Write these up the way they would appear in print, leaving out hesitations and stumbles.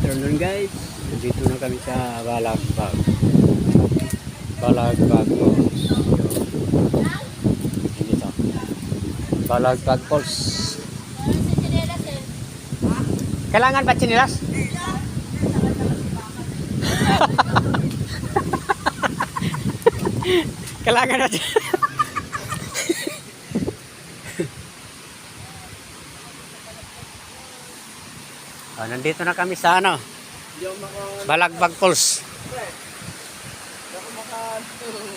afternoon guys. Dito na kami sa Balagbag. Balagbag Falls. Dito. Balagbag Falls. Kailangan ba chinilas? Kailangan ba chinilas? Oh, nandito na kami sa ano? Balagbag Falls.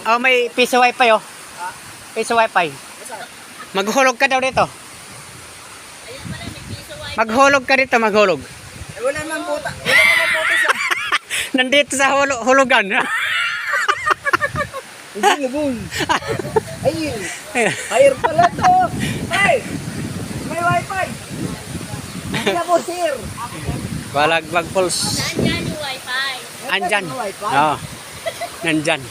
Oh, may piso wifi oh. Piso wifi. Maghulog ka daw dito. Maghulog ka dito, maghulog. Wala naman puta. Wala naman puta sa. Nandito sa hulugan. Hindi nga boy. Ayun. Higher pala to. Hey! May wifi. Hindi ako sir. Balagbag Falls. Nandyan yung wifi. Andyan. Wifi. Oo. Nandyan.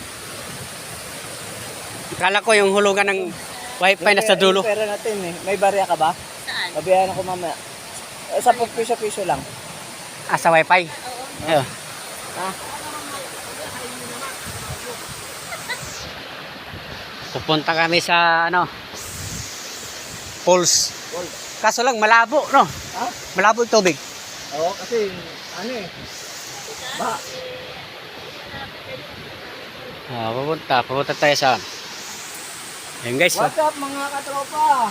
Akala ko yung hulugan ng wifi nasa dulo. Pera natin eh. May barya ka ba? Saan? Babayaran ako mamaya. Sa piso lang. Ah, sa wifi? Oo. Ha? Pupunta kami sa ano? Falls. Kaso lang malabo, no? Ha? Malabo yung tubig. Oo, kasi ano eh. Ba? Ah, pupunta tayo sa ayun guys. What's up mga katropa?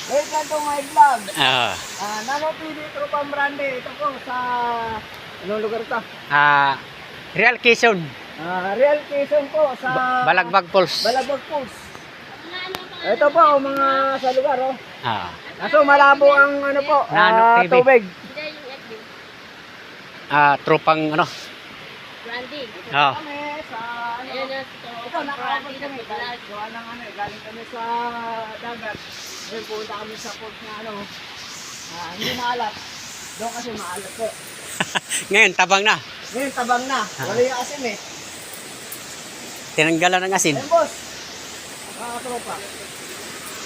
Welcome to my vlog. Ah, Nano TV Tropang Brande. Ito po sa anong lugar ito? Real Quezon. Real Quezon po sa Balagbag Falls. Balagbag Falls. Ito po mga sa lugar oh. Ah, Kaso malabo ang ano po, Nano TV. tubig. Hindi yung FB. tropang ano? Randy. Ah, Kami sa ano. Ayun yung Ito nakakapag Randy kami. na vlog. Gawa ng ano, galing kami sa dagat. Ngayon pumunta kami sa falls na ano. Hindi maalat. Doon kasi maalat po. ngayon tabang na. Ngayon tabang na. Wala yung asin eh. Tinanggalan ng asin. Ayun boss. Mga tropa.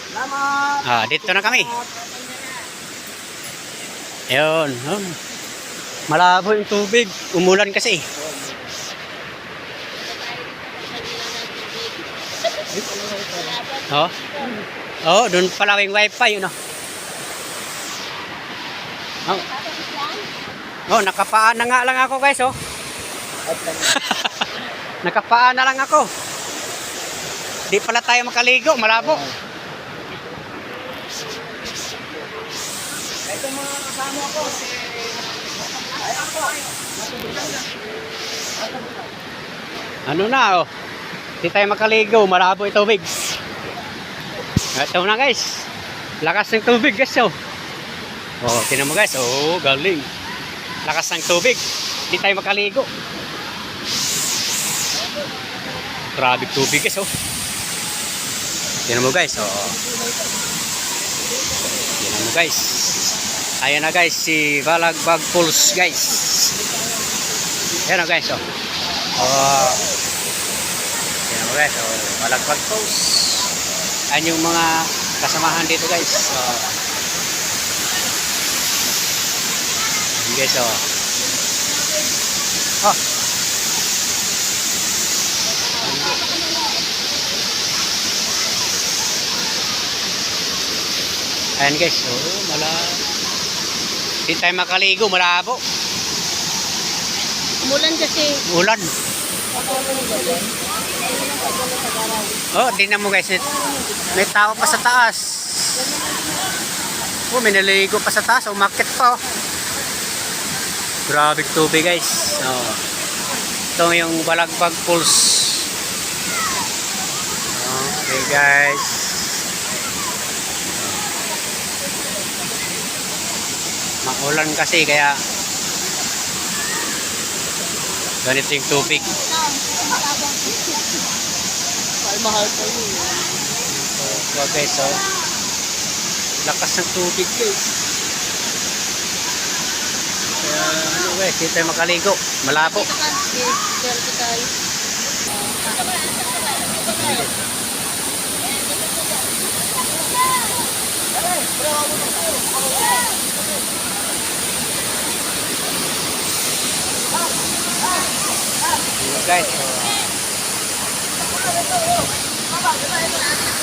Salamat. Dito na kami. Ayun. Oh. Malabo yung tubig. Umulan kasi. Oh. Oh, doon pala yung wifi, yun oh. Oh. Oh, nakapaan na nga lang ako guys, oh. Nakapaan na lang ako. Di pala tayo makaligo, malabo. Ito mga kasama ko. Ayan po. Ano na, oh. Di tayo makaligo, malabo yung tubig. Ito na guys. Lakas ng tubig guys, oh. Oh, tinan mo guys, oh, galing. Lakas ng tubig. Di tayo makaligo. Grabe tubig guys, oh. Tinan mo guys, oh. Tinan mo guys. Ayan na guys, si Balagbag Falls guys. Ayan na guys, oh. Oh. Tinan mo guys, oh. Balagbag Falls. Ayan yung mga kasamahan dito guys. Oh. Ayan guys, oh. Oh. Ayan guys, oh, di tayo makaligo, malabo. Umulan kasi. Ulan. Oh, tingnan mo guys, may tao pa sa taas. Oh, may naligo pa sa taas, umakyat pa. Oh. Grabe tubig guys. Oh. Ito yung Balagbag Falls. Okay guys. Maulan kasi kaya ganito yung tubig. Mahal po yun. So guys, so lakas ng tubig guys. Kaya ano guys, dito tayo makaligo. Malabo. Dito tayo. guys. Ito, ito, ito. Baba, ito, ito.